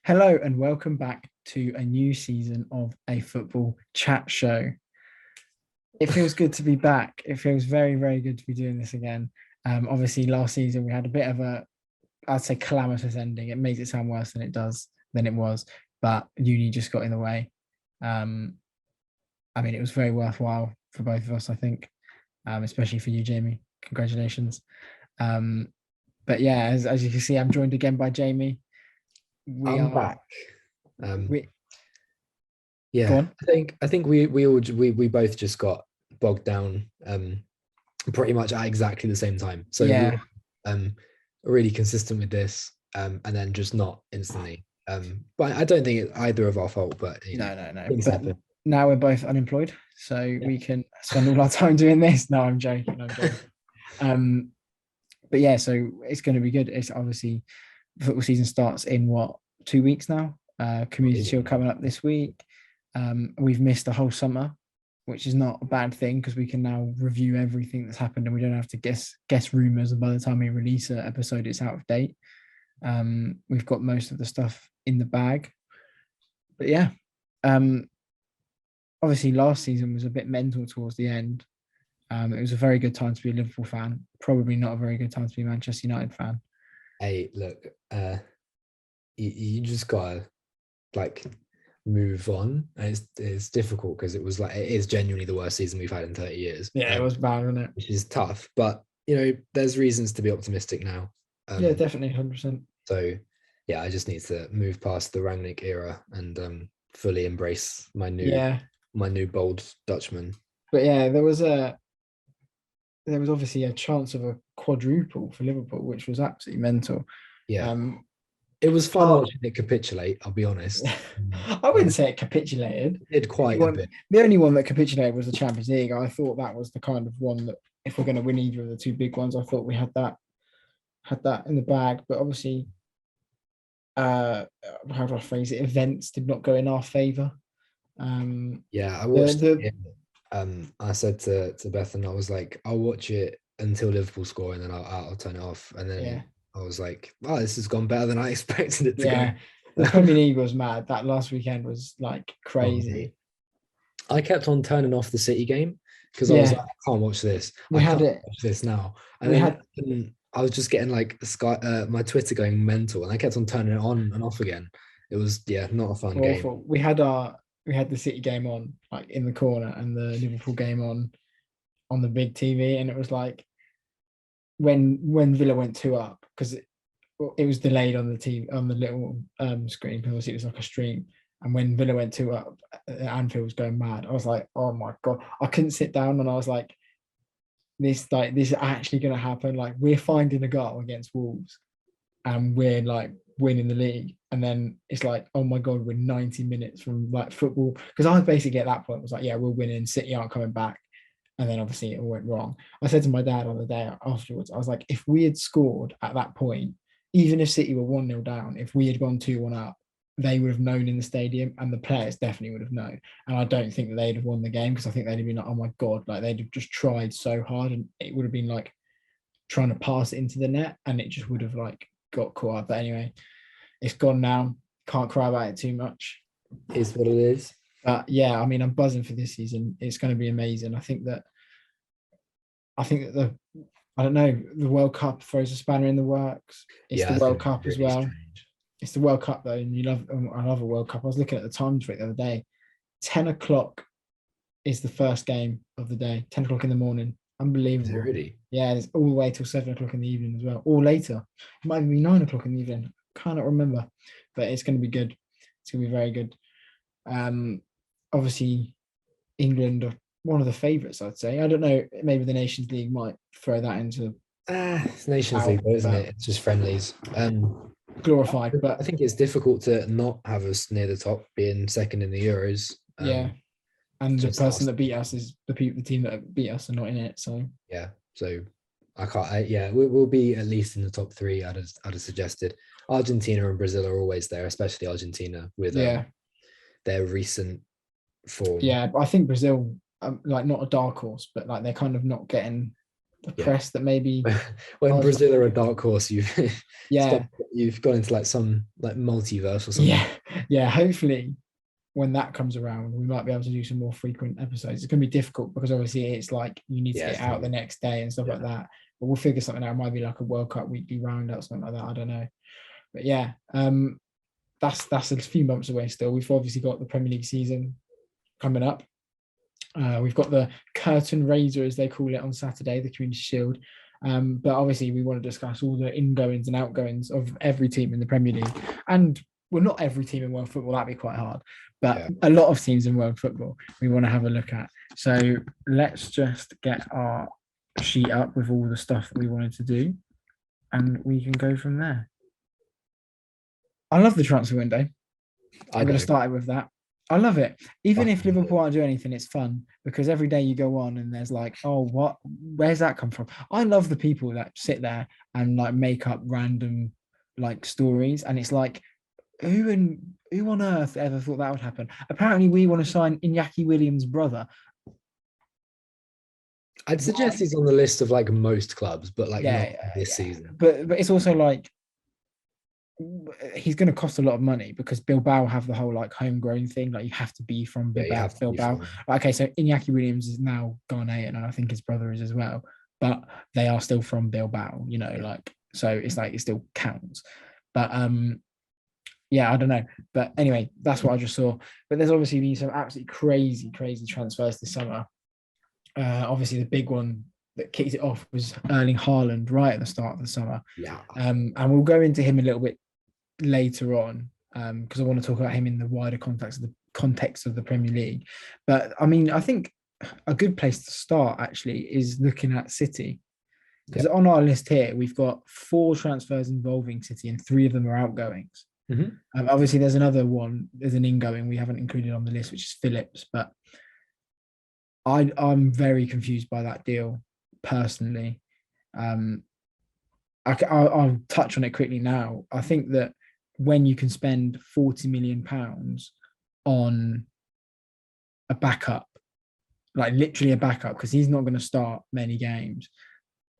Hello and welcome back to a new season of a football chat show. It feels good to be back. It feels very, very good to be doing this again. Obviously, last season we had a bit of I'd say, calamitous ending. It makes it sound worse than it was, but uni just got in the way. It was very worthwhile for both of us, I think, especially for you, Jamie. Congratulations. But yeah, as you can see, I'm joined again by Jamie. I'm back. We Go Yeah, on. I think we both just got bogged down pretty much at exactly the same time. So we Yeah, were really consistent with this, and then just not instantly. But I don't think it's either of our fault, but no. things But happen. now we're both unemployed, so Yeah. we can spend all our time doing this. No, I'm joking. I'm joking. Um, but yeah, so it's going to be good. It's obviously football season starts in what, 2 weeks now. Community Is Shield it? coming up this week. We've missed the whole summer, which is not a bad thing because we can now review everything that's happened and we don't have to guess rumors. And by the time we release an episode, it's out of date. We've got most of the stuff in the bag. But yeah, um, obviously last season was a bit mental towards the end. It was a very good time to be a Liverpool fan. Probably not a very good time to be a Manchester United fan. Hey, look, you just gotta like move on. And it's difficult because it is genuinely the worst season we've had in 30 years. Yeah, it was bad, wasn't it? Which is tough. But there's reasons to be optimistic now. Yeah, Um, definitely, 100%. so yeah, I just need to move past the Rangnick era and fully embrace Yeah, my new bold Dutchman. but yeah, there was obviously a chance of a quadruple for Liverpool, which was absolutely mental. Yeah, Um, it was fun part watching it capitulate. I'll be honest. I I wouldn't say it capitulated. did quite a bit. The only one that capitulated was the Champions League. I thought that was the kind of one that if we're going to win either of the two big ones, I thought we had that in the bag. But obviously, how do I phrase it? Events did not go in our favour. Yeah, I The watched the it. I said to Beth, and I was like, I'll watch it until Liverpool score, and then I'll turn it off. And Yeah, then I was like, oh, this has gone better than I expected it to go. yeah. The Premier League was mad. That last weekend was like Oh, crazy. mate. I kept on turning off the City game because I was Yeah, like, I can't watch this. we I had can't it. watch this now. And We then had I was just getting like Sky, my Twitter going mental, and I kept on turning it on and off again. It was not a fun game. awful. We had the City game on like in the corner and the Liverpool game on the big TV, and it was like when Villa went 2 up because it was delayed on the TV on the little screen because it was like a stream. And when Villa went 2 up, Anfield was going mad. I was like, oh my god, I couldn't sit down, and I was like, this is actually going to happen. Like we're finding a goal against Wolves, and we're like winning the league. And then it's like, oh my god, we're 90 minutes from like football. Because I basically at that point was like, yeah, we're winning. City aren't coming back. And then obviously it all went wrong. I said to my dad on the day afterwards, I was like, if we had scored at that point, even if City were 1-0 down, if we had gone 2-1 up, they would have known in the stadium and the players definitely would have known. And I don't think that they'd have won the game because I think they'd have been like, oh my God, like they'd have just tried so hard and it would have been like trying to pass it into the net and it just would have like got caught up. But anyway, it's gone now. Can't cry about it too much. Is what it is. But yeah, I mean, I'm buzzing for this season. It's going to be amazing. I think that I don't know, the World Cup throws a spanner in the works. It's Yeah, the I World think Cup it's as really well. strange. It's the World Cup though, and I love a World Cup. I was looking at the times for it the other day. 10 o'clock is the first game of the day. 10 o'clock in the morning. Is it Unbelievable. really? Yeah, it's all the way till 7 o'clock in the evening as well, or later. It might even be 9 o'clock in the evening. Cannot remember, but it's going to be good. It's going to be very good. Um, Obviously, England are one of the favourites, I'd say. I don't know. Maybe the Nations League might throw that into It's Nations out, League, though, isn't but it? It's just friendlies. glorified. But I think it's difficult to not have us near the top, being second in the Euros. yeah, and the Just person last, that beat us is the team that beat us are not in it. So yeah. So I can't. Yeah, we'll be at least in the top three. I'd have suggested. Argentina and Brazil are always there, especially Argentina with yeah, their recent form. yeah. But I think Brazil, like not a dark horse, but like they're kind of not getting. the Yeah. press that maybe When Arsenal. Brazil are a dark horse, Yeah, you've gone into like some like multiverse or something. yeah, yeah. Hopefully, when that comes around, we might be able to do some more frequent episodes. It's going to be difficult because obviously it's like you need to Yeah, get it's out the not- next day and stuff like yeah. that. But we'll figure something out. It might be like a World Cup weekly roundup, something like that. I don't know. But yeah, that's a few months away still. We've obviously got the Premier League season coming up. We've got the curtain raiser, as they call it, on Saturday, the Community Shield. But obviously, we want to discuss all the ingoings and outgoings of every team in the Premier League. And well, not every team in world football, that'd be quite hard. But Yeah. a lot of teams in world football we want to have a look at. So let's just get our sheet up with all the stuff that we wanted to do, and we can go from there. I love the transfer window. I'm going to start it with that. I love it. Even if Liverpool aren't doing anything, it's fun because every day you go on and there's like, oh, where's that come from? I love the people that sit there and like make up random like stories. And it's like, who on earth ever thought that would happen? Apparently, we want to sign Iñaki Williams' brother. I'd suggest he's on the list of like most clubs, but like not this season. But it's also like he's going to cost a lot of money because Bilbao have the whole like homegrown thing. Like you have to be from Bilbao. Okay, so Iñaki Williams is now Ghanaian, and I think his brother is as well. But they are still from Bilbao, you know, like so it's like it still counts. But yeah, I don't know. But anyway, that's what I just saw. But there's obviously been some absolutely crazy transfers this summer. Obviously, the big one that kicked it off was Erling Haaland right at the start of the summer. Yeah. And we'll go into him a little bit later on because I want to talk about him in the wider context of the Premier League. But I mean, I think a good place to start actually is looking at City because on our list here we've got 4 transfers involving City and 3 of them are outgoings. Mm-hmm. Obviously, there's another one. There's an ingoing we haven't included on the list, which is Phillips. But I'm very confused by that deal personally. I'll touch on it quickly now. I think that when you can spend £40 million on a backup, like literally a backup, because he's not going to start many games,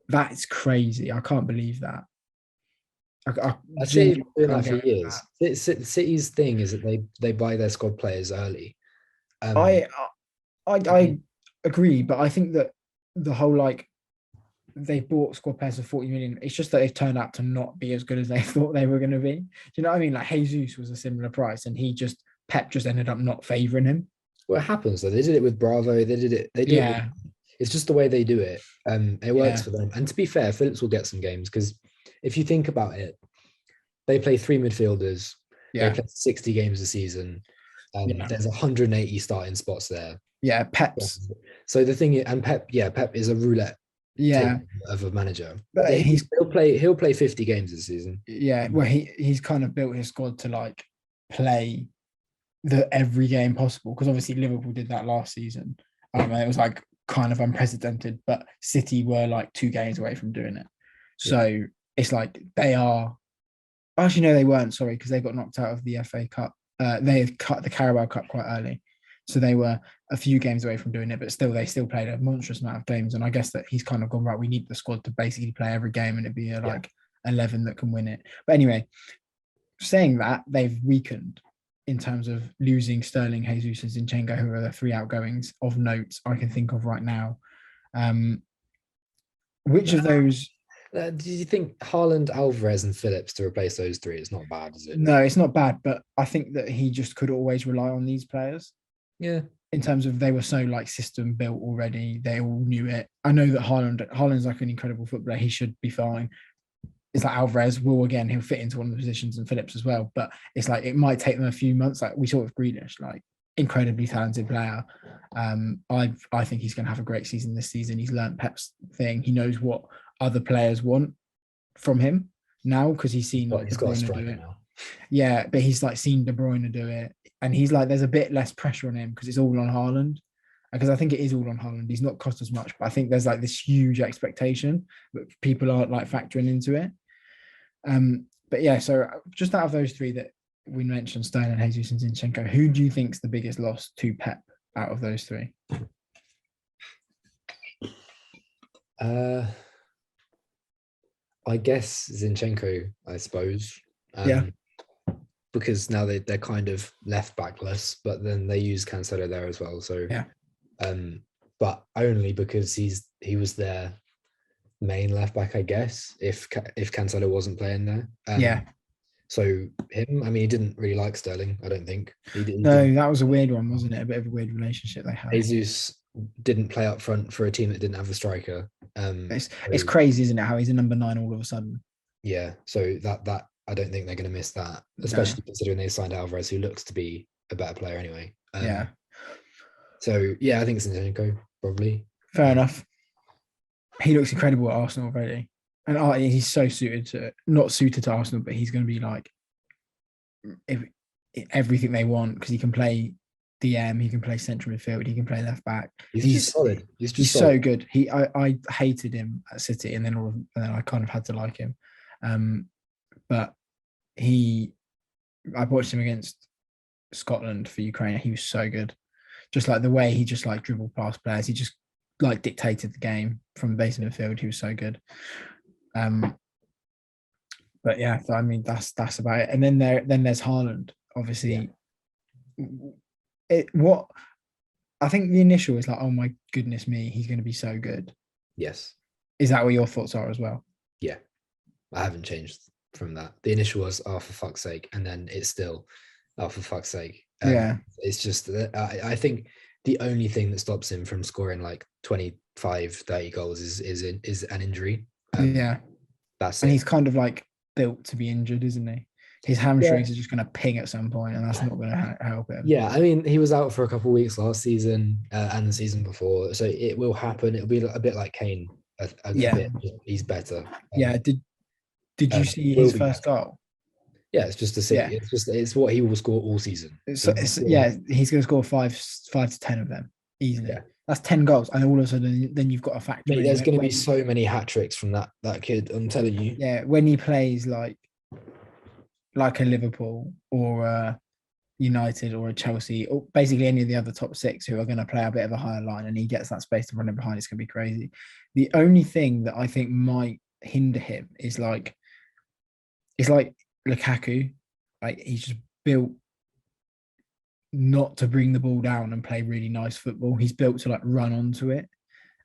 that's crazy. I can't believe that. I say doing that for years. City's thing is that they buy their squad players early. I agree, but I think that the whole like they bought squad players for 40 million. It's just that they've turned out to not be as good as they thought they were going to be. Do you know what I mean? Like Jesus was a similar price, and Pep just ended up not favouring him. Well, it happens though. They did it with Bravo. They did it. It's just the way they do it. It works for them. And to be fair, Phillips will get some games because if you think about it, they play 3 midfielders. They play 60 games a season. There's 180 starting spots there. Yeah, Pep's. So the thing is, and Pep is a roulette. Of a manager, but he'll play 50 games this season. Yeah, well, he's kind of built his squad to like play every game possible because obviously Liverpool did that last season. It was like kind of unprecedented, but City were like 2 games away from doing it. So it's like they are. Actually, no, they weren't. Sorry, because they got knocked out of the FA Cup. They had cut the Carabao Cup quite early. So they were a few games away from doing it, but still, they still played a monstrous amount of games. And I guess that he's kind of gone, right, we need the squad to basically play every game and it'd be like 11 that can win it. But anyway, saying that, they've weakened in terms of losing Sterling, Jesus, and Zinchenko, who are the 3 outgoings of note I can think of right now. Which of those... do you think Haaland, Alvarez, and Phillips to replace those 3 is not bad, is it? No, it's not bad, but I think that he just could always rely on these players. Yeah. In terms of they were so like system built already, they all knew it. I know that Haaland's like an incredible footballer. He should be fine. It's like Alvarez he'll fit into one of the positions, and Phillips as well. But it's like it might take them a few months. Like we saw with Grealish, like incredibly talented player. I think he's going to have a great season this season. He's learned Pep's thing. He knows what other players want from him now because he's seen like De Bruyne do it. Now. Yeah, but he's like seen De Bruyne do it. And he's like, there's a bit less pressure on him because it's all on Haaland. Because I think it is all on Haaland. He's not cost as much, but I think there's like this huge expectation that people aren't like factoring into it. But yeah, so just out of those 3 that we mentioned, Sterling, Jesus, and Zinchenko, who do you think's the biggest loss to Pep out of those 3? Uh, I guess Zinchenko, I suppose. Yeah. Because now they're kind of left backless, but then they use Cancelo there as well. So Yeah. But only because he was their main left back, I guess, if Cancelo wasn't playing there. Yeah. So him, I mean, he didn't really like Sterling, I don't think. He No, didn't. that was a weird one, wasn't it? A bit of a weird relationship they had. Jesus didn't play up front for a team that didn't have a striker. It's crazy, isn't it? How he's a number 9 all of a sudden. Yeah, so that I don't think they're going to miss that, No. especially considering they signed Alvarez, who looks to be a better player anyway. Yeah. So yeah, I think Zinchenko probably. Fair enough. He looks incredible at Arsenal already, and he's so not suited to Arsenal, but he's going to be like everything they want because he can play DM, he can play central midfield, he can play left back. He's just solid. He's so good. I hated him at City, and then I kind of had to like him. But I watched him against Scotland for Ukraine. He was so good. Just like the way he just like dribbled past players. He just like dictated the game from the base of the field. He was so good. But yeah, I mean that's about it. And then there's Haaland. Obviously, what I think the initial is like, oh my goodness me, he's going to be so good. Yes. Is that what your thoughts are as well? Yeah, I haven't changed from that. The initial was, oh, for fuck's sake. And then it's still, oh, for fuck's sake. Yeah. It's just, I think the only thing that stops him from scoring like 25, 30 goals is an injury. Yeah. That's and it. He's kind of like built to be injured, isn't he? His hamstrings are just going to ping at some point, and that's not going to help him. Yeah, I mean, he was out for a couple of weeks last season and the season before, so it will happen. It'll be a bit like Kane. A bit. He's better. Yeah. Did you see his first goal? Yeah, it's just a city. Yeah. It's what he will score all season. He's going to score 5 to 10 of them easily. Yeah. That's 10 goals, and all of a sudden, then you've got a factory. Mate, there's going to be so many hat tricks from that kid. I'm telling you. Yeah, when he plays like a Liverpool or a United or a Chelsea, or basically any of the other top 6 who are going to play a bit of a higher line, and he gets that space to run in behind, it's going to be crazy. The only thing that I think might hinder him is like, it's like Lukaku, like he's just built not to bring the ball down and play really nice football. He's built to like run onto it,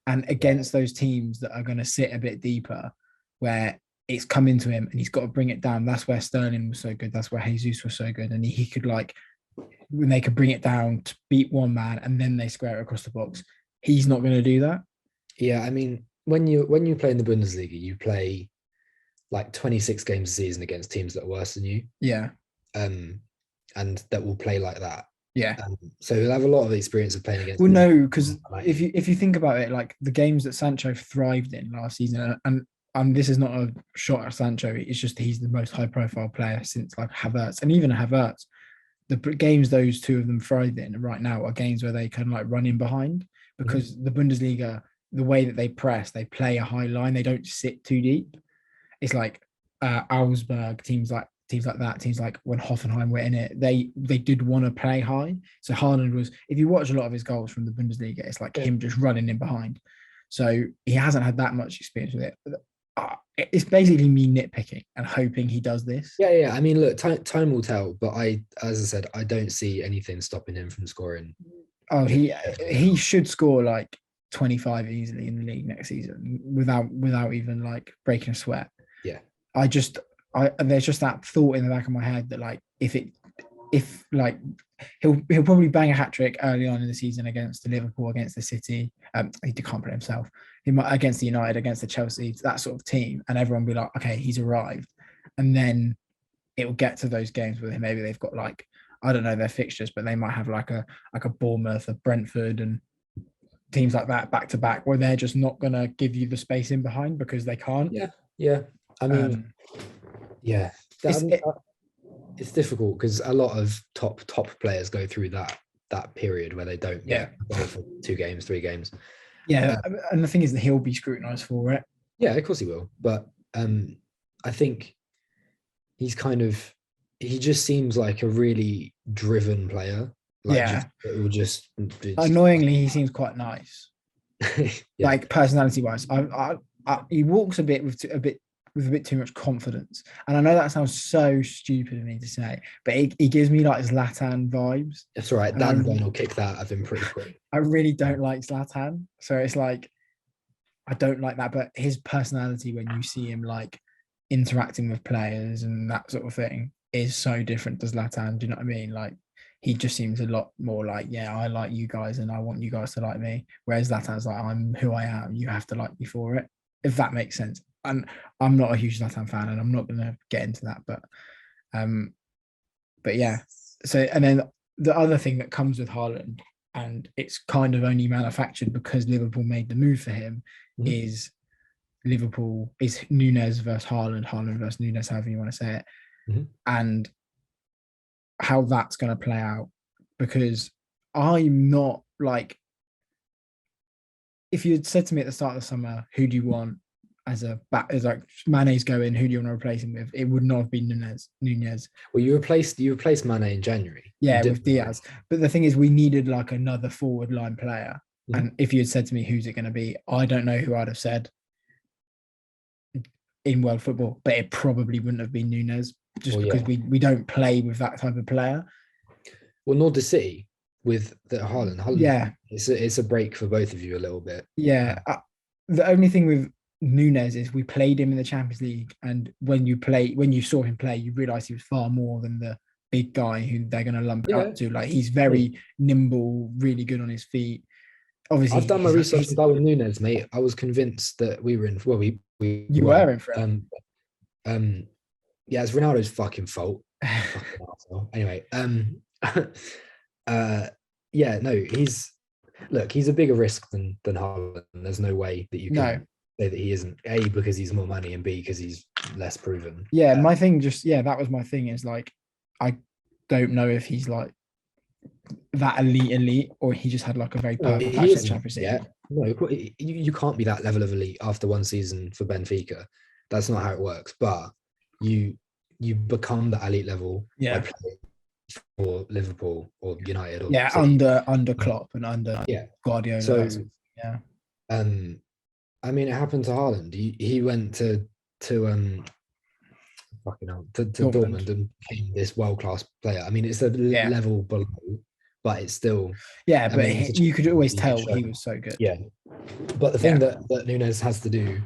and against those teams that are going to sit a bit deeper, where it's come into him and he's got to bring it down. That's where Sterling was so good. That's where Jesus was so good, and he could like, when they could bring it down to beat one man and then they square it across the box. He's not going to do that. Yeah, I mean, when you play in the Bundesliga, you play like 26 games a season against teams that are worse than you. Yeah. And that will play like that. Yeah. So he'll have a lot of experience of playing against. Well, no, because if you think about it, like the games that Sancho thrived in last season, and this is not a shot at Sancho, it's just he's the most high-profile player since like Havertz, and even Havertz. The games those two of them thrive in right now are games where they can like run in behind, because the Bundesliga, the way that they press, they play a high line, they don't sit too deep. It's like Augsburg, teams like that, teams like when Hoffenheim were in it, they did want to play high. So Haaland was, if you watch a lot of his goals from the Bundesliga, it's like him just running in behind. So he hasn't had that much experience with it. It's basically me nitpicking and hoping he does this. Yeah. I mean, look, time will tell, but as I said, I don't see anything stopping him from scoring. Oh, he should score like 25 easily in the league next season without even like breaking a sweat. Yeah. There's just that thought in the back of my head that like if like he'll probably bang a hat trick early on in the season against the Liverpool, against the City. He can't play himself. He might against the United, against the Chelsea, that sort of team, and everyone will be like, okay, he's arrived. And then it will get to those games where maybe they've got like, I don't know their fixtures, but they might have like a Bournemouth, a Brentford, and teams like that back to back, where they're just not gonna give you the space in behind because they can't. Yeah. I mean, it's difficult because a lot of top players go through that period where they don't get for 2 games, 3 games. Yeah, and the thing is that he'll be scrutinised for it. Yeah, of course he will. But I think he just seems like a really driven player. Like, yeah. It will just annoyingly, he seems quite nice. Yeah. Like personality wise. He walks a bit with a bit too much confidence, and I know that sounds so stupid of me to say, but he gives me like Zlatan vibes. It's all right. And Dan Burn will kick that out of him pretty quick. I really don't like Zlatan, so it's like I don't like that. But his personality, when you see him like interacting with players and that sort of thing, is so different to Zlatan. Do you know what I mean? Like he just seems a lot more like, yeah, I like you guys and I want you guys to like me. Whereas Zlatan's like, I'm who I am. You have to like me for it, if that makes sense. And I'm not a huge Zlatan fan, and I'm not going to get into that. Um, but yeah. So and then the other thing that comes with Haaland, and it's kind of only manufactured because Liverpool made the move for him, is Liverpool is Nunez versus Haaland, Haaland versus Nunez, however you want to say it, and how that's going to play out. Because I'm not like, if you had said to me at the start of the summer, who do you want as a back, as like Mane's going, who do you want to replace him with? It would not have been Nunez. Well, you replaced Mane in January. Yeah, with Diaz. But the thing is, we needed like another forward line player. And if you had said to me, who's it going to be? I don't know who I'd have said in world football, but it probably wouldn't have been Nunez, just because we don't play with that type of player. Well, nor does City with the Haaland. Yeah, it's a break for both of you a little bit. Yeah, the only thing with Nunez is we played him in the Champions League, and when you saw him play, you realise he was far more than the big guy who they're going to lump it up to. Like he's very nimble, really good on his feet. Obviously, I've done my research on Darwin Nunez, mate. I was convinced that we were in. Well, we were in for it. Yeah, it's Ronaldo's fucking fault. Anyway, yeah, no, he's a bigger risk than Haaland. There's no way that you can say that he isn't. A, because he's more money, and B, because he's less proven. Yeah, my thing that was my thing, is like I don't know if he's like that elite, or he just had like a very perfect patch at Champions League. Yeah, no, you can't be that level of elite after one season for Benfica. That's not how it works. But you become that elite level by playing for Liverpool or United. Or under Klopp and under Guardiola. So I mean, it happened to Haaland. He went to Dortmund and became this world-class player. I mean, it's a level below, but it's still but you could always tell he was so good. Yeah, but the thing that Nunez has to do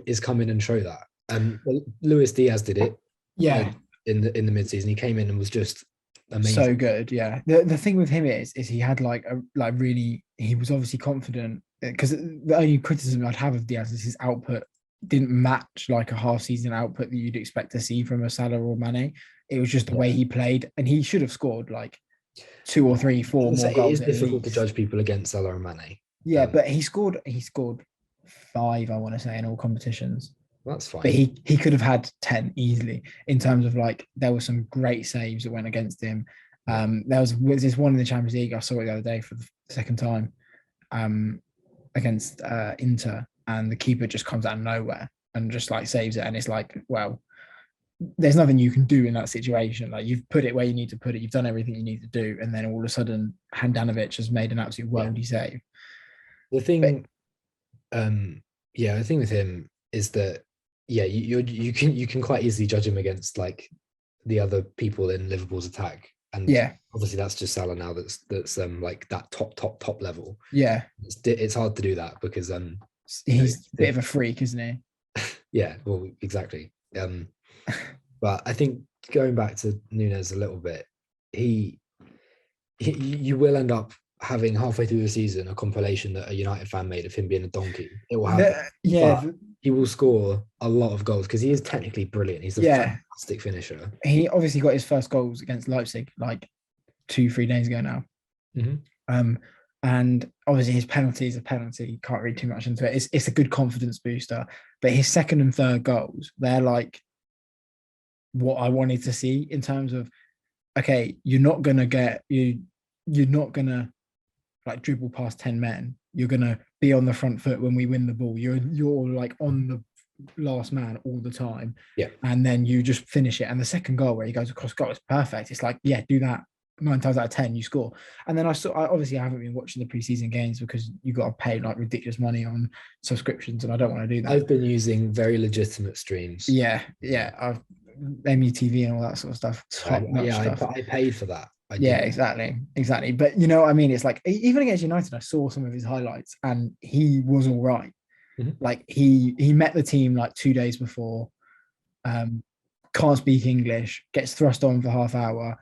is come in and show that. Luis Diaz did it. Yeah, in the mid-season, he came in and was just amazing. So good. Yeah. The thing with him is he had he was obviously confident, because the only criticism I'd have of Diaz is his output didn't match like a half-season output that you'd expect to see from a Salah or Mane. It was just the way he played, and he should have scored like 2 or 3, 4 more goals. It is difficult to judge people against Salah and Mane. Yeah, but he scored 5, I want to say, in all competitions. That's fine. But he could have had 10 easily, in terms of like, there were some great saves that went against him. There was this one in the Champions League, I saw it the other day for the second time, against Inter, and the keeper just comes out of nowhere and just like saves it, and it's like, well, there's nothing you can do in that situation. Like, you've put it where you need to put it, you've done everything you need to do, and then all of a sudden Handanovic has made an absolute worldy save. The thing with him is that you can quite easily judge him against like the other people in Liverpool's attack, and obviously that's just Salah now. That's like that top level. Yeah, it's hard to do that because he's a bit of a freak, isn't he? Yeah, well, exactly. But I think going back to Nunez a little bit, you will end up having halfway through the season a compilation that a United fan made of him being a donkey. It will happen. But he will score a lot of goals because he is technically brilliant. He's a fantastic finisher. He obviously got his first goals against Leipzig like 2-3 days ago now. And obviously his penalty is a penalty. Can't read too much into it. It's a good confidence booster. But his second and third goals, they're like what I wanted to see in terms of, okay, you're not gonna like dribble past 10 men. You're gonna be on the front foot when we win the ball. You're like on the last man all the time. Yeah. And then you just finish it. And the second goal where he goes across goal is perfect. It's like, yeah, do that. 9 times out of 10 you score. And then I obviously I haven't been watching the preseason games because you got to pay like ridiculous money on subscriptions, and I don't want to do that. I've been using very legitimate streams. Yeah, I've MUTV and all that sort of stuff. I paid for that. Exactly. But you know what I mean? It's like even against United, I saw some of his highlights, and he was all right. Mm-hmm. Like he met the team like 2 days before. Can't speak English, gets thrust on for half hour.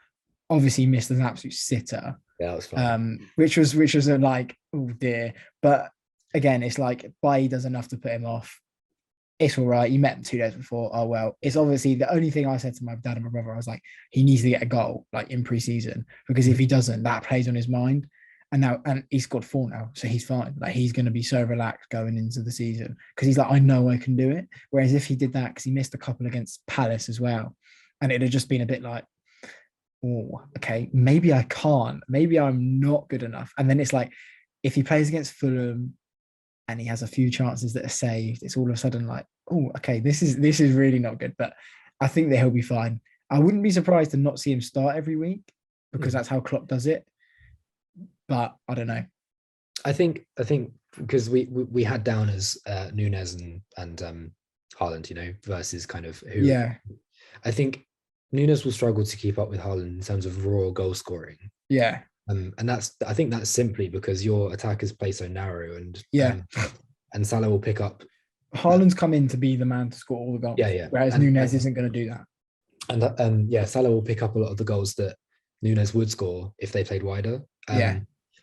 Obviously missed an absolute sitter. Yeah, that was fun. Which was like, oh dear. But again, it's like Bailly does enough to put him off. It's all right. You met him 2 days before. Oh well. It's obviously the only thing I said to my dad and my brother. I was like, he needs to get a goal like in preseason, because if he doesn't, that plays on his mind. And he scored 4 now, so he's fine. Like he's going to be so relaxed going into the season because he's like, I know I can do it. Whereas if he did that, because he missed a couple against Palace as well, and it'd have just been a bit like, oh, okay, maybe I can't. Maybe I'm not good enough. And then it's like, if he plays against Fulham and he has a few chances that are saved, it's all of a sudden like, oh, okay, this is really not good. But I think that he'll be fine. I wouldn't be surprised to not see him start every week because that's how Klopp does it. But I don't know. I think because we had down as Nunez and Haaland, you know, versus kind of who. Yeah. I think Nunez will struggle to keep up with Haaland in terms of raw goal scoring. Yeah. And I think that's simply because your attackers play so narrow, and and Salah will pick up. Haaland's come in to be the man to score all the goals. Yeah. Whereas Nunez isn't going to do that. And Salah will pick up a lot of the goals that Nunez would score if they played wider.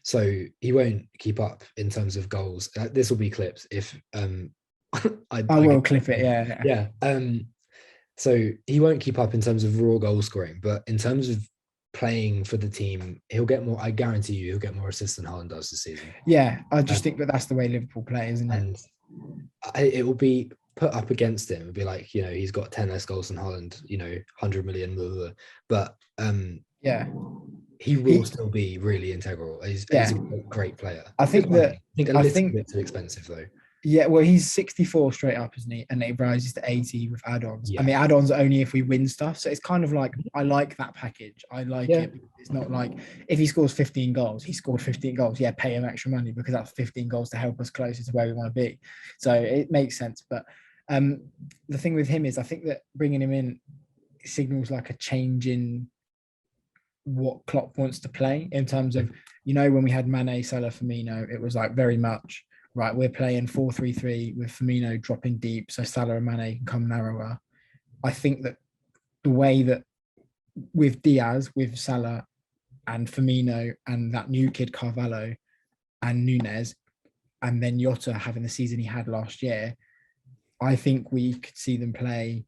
So he won't keep up in terms of goals. This will be clipped if I will clip it. Yeah. So he won't keep up in terms of raw goal scoring, but in terms of playing for the team, he'll get more. I guarantee you, he'll get more assists than Haaland does this season. Yeah, I just think that's the way Liverpool play, isn't it? And it will be put up against him. It'll be like, you know, he's got 10 less goals than Haaland. You know, 100 million. Blah, blah, blah. But he will still be really integral. He's a great player. I think a little bit too expensive though. Yeah, well, he's 64 straight up, isn't he? And it rises to 80 with add-ons. Yeah. And the add-ons are only if we win stuff. So it's kind of like, I like that package. I like it. It's not like if he scores 15 goals, he scored 15 goals. Yeah, pay him extra money because that's 15 goals to help us closer to where we want to be. So it makes sense. But the thing with him is I think that bringing him in signals like a change in what Klopp wants to play in terms of, you know, when we had Mane, Salah, Firmino, it was like very much, right, we're playing 4-3-3 with Firmino dropping deep so Salah and Mane can come narrower. I think that the way that with Diaz, with Salah and Firmino and that new kid Carvalho and Nunez, and then Jota having the season he had last year, I think we could see them play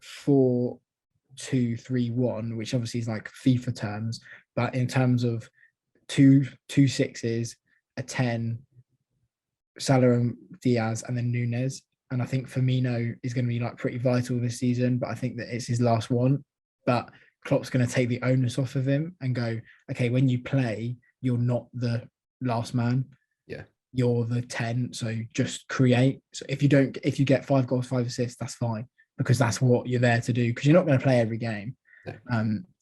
4-2-3-1, which obviously is like FIFA terms, but in terms of two sixes, a 10, Salah and Diaz, and then Nunez. And I think Firmino is going to be like pretty vital this season, but I think that it's his last one. But Klopp's going to take the onus off of him and go, okay, when you play, you're not the last man. Yeah. You're the 10. So just create. So if you get 5 goals, 5 assists, that's fine, because that's what you're there to do, because you're not going to play every game. No.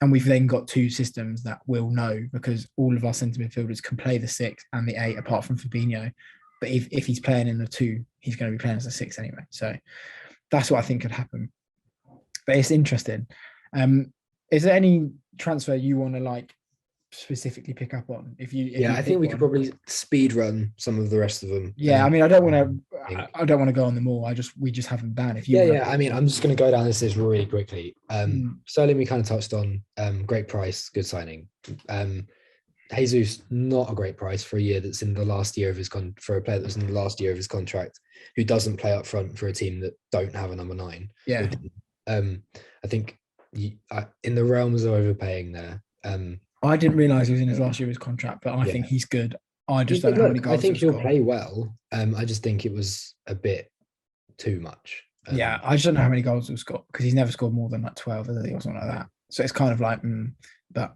And we've then got 2 systems that we'll know, because all of our centre midfielders can play the 6 and the 8 apart from Fabinho. But if he's playing in the 2, he's going to be playing as a 6 anyway. So that's what I think could happen. But it's interesting. Is there any transfer you want to like specifically pick up on? I think we could probably speed run some of the rest of them. Yeah, I mean, I don't want to go on them all. We just have them down. I mean, I'm just going to go down this list really quickly. Sterling, we kind of touched on. Great price, good signing. Jesus, not a great price for a year that's in the last year of his for a player that's in the last year of his contract, who doesn't play up front for a team that don't have a number 9. Yeah. I think in the realms of overpaying there. I didn't realise he was in his last year of his contract, but I think he's good. I just don't know how many goals. I think he'll play well. I just think it was a bit too much. I just don't know how many goals he'll score, because he's never scored more than like 12 or something like that. So it's kind of like, but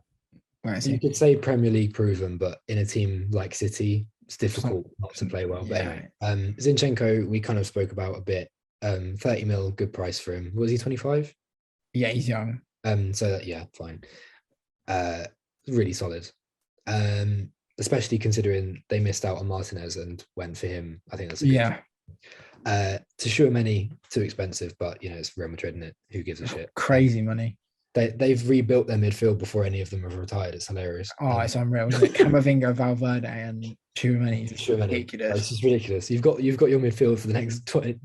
where is he? You could say Premier League proven, but in a team like City, it's difficult not to play well. But anyway, Zinchenko, we kind of spoke about a bit. 30 mil, good price for him. Was he 25? Yeah, he's young. So fine. really solid. Especially considering they missed out on Martinez and went for him. I think that's a good. To Tchouaméni, too expensive, but it's Real Madrid, isn't it? Who gives a shit? Crazy money. They've rebuilt their midfield before any of them have retired. It's hilarious. Oh, it's unreal, isn't it? Camavinga, Valverde, and Tchouaméni. It's ridiculous. It's just ridiculous. You've got your midfield for the next 20,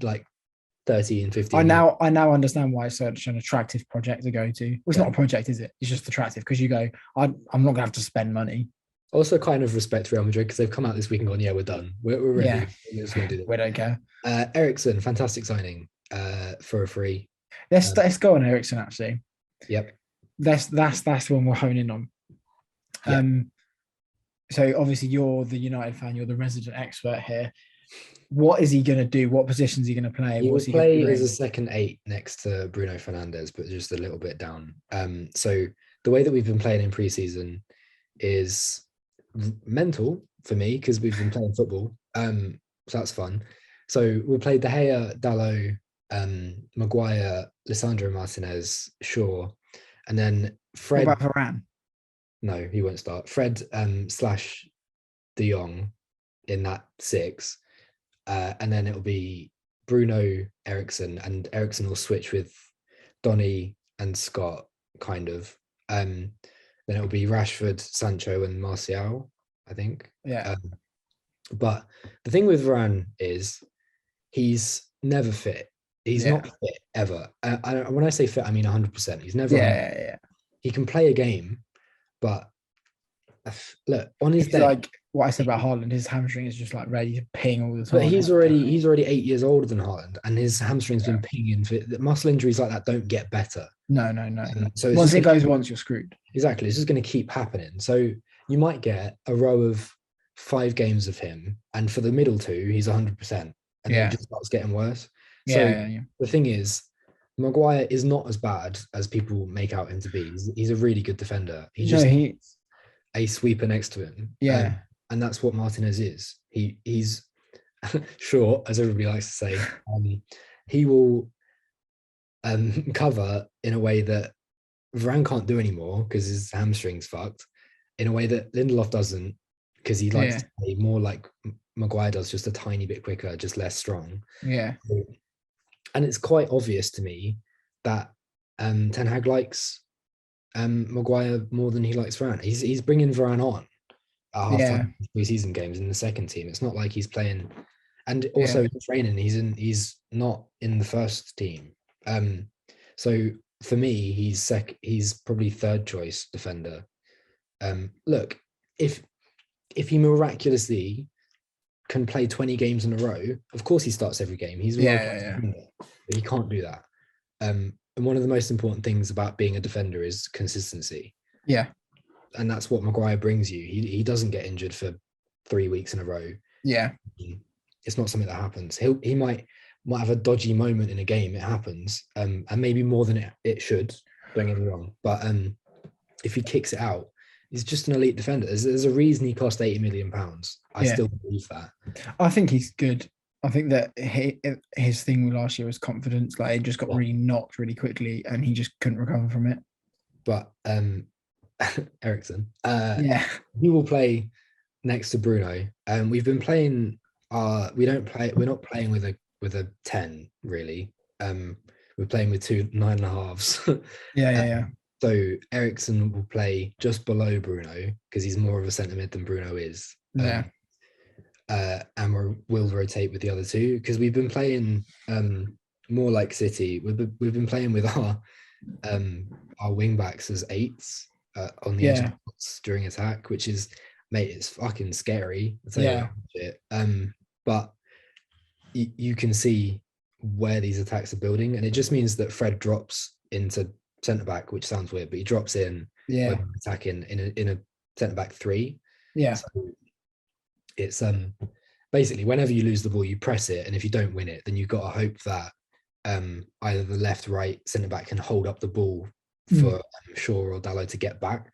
13, 15 I years. now understand why it's such an attractive project to go to. Well, it's not a project, is it? It's just attractive because you go, I'm not gonna have to spend money. Also, kind of respect Real Madrid because they've come out this week and gone, yeah, we're done. We're ready. Yeah. We're just gonna do this. We don't care. Eriksen, fantastic signing for a free. Let's go on Eriksen actually. Yep. That's the one we're honing on. Yep. So obviously you're the United fan, you're the resident expert here. What is he going to do? What position is he going to play? He will play as a second 8 next to Bruno Fernandes, but just a little bit down. So the way that we've been playing in preseason is mental for me because we've been playing football. So that's fun. So we'll play De Gea, Dalot, Maguire, Lisandro Martinez, Shaw, and then Fred. What about Varane? No, he won't start. Fred / De Jong in that 6. And then it'll be Bruno, Eriksen, and Eriksen will switch with Donny and Scott, kind of. Then it'll be Rashford, Sancho, and Martial, I think. Yeah. But the thing with Varane is he's never fit. He's not fit ever. When I say fit, I mean 100%. He's never. Yeah. He can play a game, but look on his day. Like what I said about Haaland, his hamstring is just like ready to ping all the time. But he's already 8 years older than Haaland, and his hamstring's been pinging. Muscle injuries like that don't get better. No. So once it goes once, you're screwed. Exactly. It's just going to keep happening. So you might get a row of 5 games of him, and for the middle 2, he's 100%, and then it just starts getting worse. So the thing is, Maguire is not as bad as people make out him to be. He's a really good defender. He's a sweeper next to him. Yeah. And that's what Martinez is. He's short, as everybody likes to say. He will cover in a way that Varane can't do anymore because his hamstring's fucked, in a way that Lindelof doesn't, because he likes to play more like Maguire does, just a tiny bit quicker, just less strong. Yeah. And it's quite obvious to me that Ten Hag likes Maguire more than he likes Varane. He's bringing Varane on at half-time preseason games in the second team. It's not like he's playing, and also in training he's not in the first team. So for me, he's probably third choice defender. Look, if he miraculously can play 20 games in a row, of course he starts every game. He's but he can't do that. And one of the most important things about being a defender is consistency. Yeah. And that's what Maguire brings you. He doesn't get injured for 3 weeks in a row. Yeah. It's not something that happens. He might have a dodgy moment in a game. It happens. And maybe more than it should, don't get me wrong. But if he kicks it out, he's just an elite defender. There's a reason he cost £80 million. I still believe that. I think he's good. I think that his thing last year was confidence. Like it just got really knocked really quickly, and he just couldn't recover from it. But Eriksen, he will play next to Bruno. We've been playing. We're not playing with a 10 really. We're playing with 2 9.5s. So Eriksen will play just below Bruno because he's more of a centre mid than Bruno is. And we'll rotate with the other 2 because we've been playing more like City. We've been playing with our wing backs as 8s on the edge of the box during attack, which is, mate, it's fucking scary. But you can see where these attacks are building, and it just means that Fred drops into centre back, which sounds weird, but he drops in attacking in a centre back 3. So it's basically whenever you lose the ball, you press it, and if you don't win it, then you've got to hope that either the left, right centre back can hold up the ball for Shaw or Dalot to get back.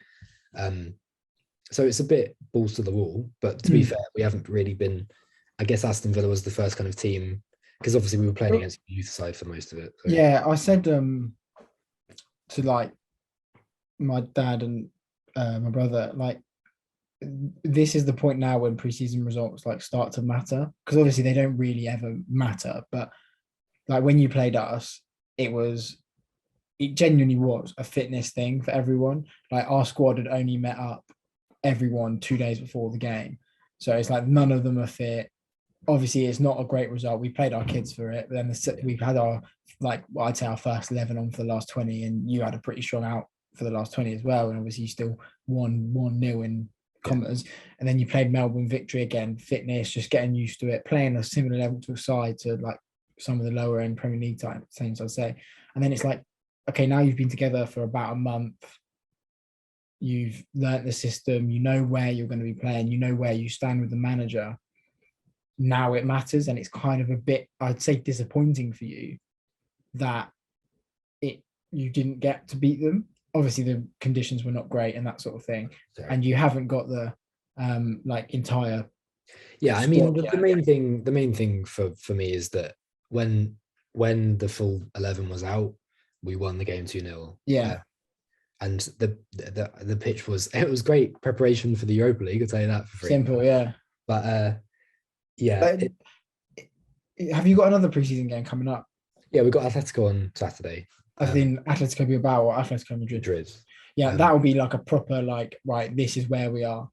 So it's a bit balls to the wall, but to be fair, we haven't really been. I guess Aston Villa was the first kind of team, because obviously we were playing against the youth side for most of it. So. I said to like my dad and my brother, like this is the point now when preseason results like start to matter, because obviously they don't really ever matter, but like when you played us, it genuinely was a fitness thing for everyone. Like our squad had only met up everyone 2 days before the game, so it's like none of them are fit. Obviously, it's not a great result. We played our kids for it, but then we've had our I'd say our first 11 on for the last 20, and you had a pretty strong out for the last 20 as well. And obviously, you still won 1-0 in commas, and then you played Melbourne Victory again. Fitness, just getting used to it, playing a similar level to a side to like some of the lower end Premier League type teams, I'd say. And then it's like, okay, now you've been together for about a month. You've learnt the system. You know where you're going to be playing. You know where you stand with the manager. Now it matters, and it's kind of a bit, I'd say, disappointing for you that you didn't get to beat them. Obviously, the conditions were not great and that sort of thing, and you haven't got the entire. Yeah, I mean, the main thing for me is that when the full 11 was out, we won the game 2-0. Yeah. And the pitch was great preparation for the Europa League, I'll tell you that for free. Simple, yeah. But yeah. Have you got another preseason game coming up? Yeah, we've got Atletico on Saturday. I think Atletico Bilbao or Atletico Madrid. Yeah, that will be like a proper right, this is where we are.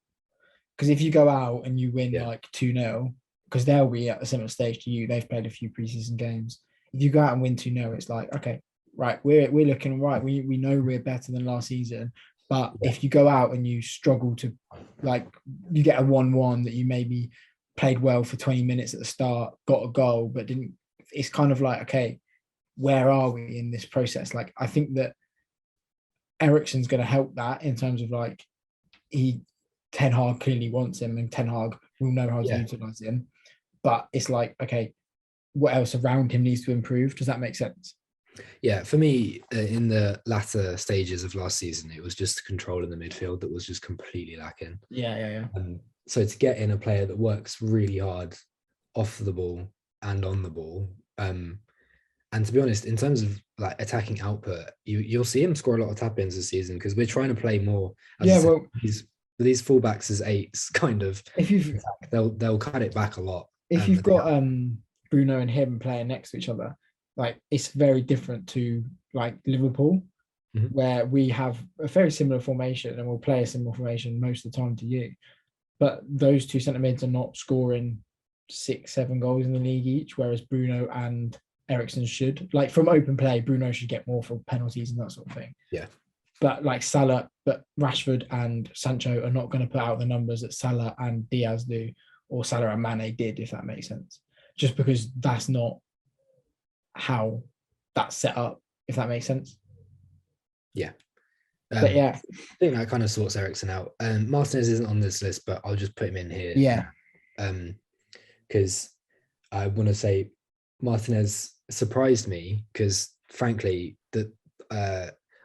Because if you go out and you win 2-0, because they'll be at a similar stage to you, they've played a few preseason games. If you go out and win 2-0, it's like, okay, right, we're looking right. We know we're better than last season. But if you go out and you struggle to, you get a 1-1 that you maybe played well for 20 minutes at the start, got a goal, but didn't, it's kind of like, okay, where are we in this process? Like, I think that Eriksen's going to help that in terms of Ten Hag clearly wants him, and Ten Hag will know how to utilize him. But it's like, okay, what else around him needs to improve? Does that make sense? Yeah, for me, in the latter stages of last season, it was just control in the midfield that was just completely lacking. Yeah. So to get in a player that works really hard off the ball and on the ball, and to be honest, in terms of attacking output, you'll see him score a lot of tap-ins this season because we're trying to play more. These fullbacks as eights, kind of. If you've they'll cut it back a lot. If you've got Bruno and him playing next to each other, it's very different to Liverpool, where we have a very similar formation and we'll play a similar formation most of the time to you. But those two centre mids are not scoring 6-7 goals in the league each, whereas Bruno and Eriksen should. From open play, Bruno should get more for penalties and that sort of thing. Yeah. But Rashford and Sancho are not going to put out the numbers that Salah and Diaz do, or Salah and Mane did, if that makes sense. Just because that's not how that's set up, if that makes sense. Yeah. But yeah, I think that kind of sorts Eriksen out. Martinez isn't on this list, but I'll just put him in here. Yeah. Because I want to say Martinez surprised me because, frankly, that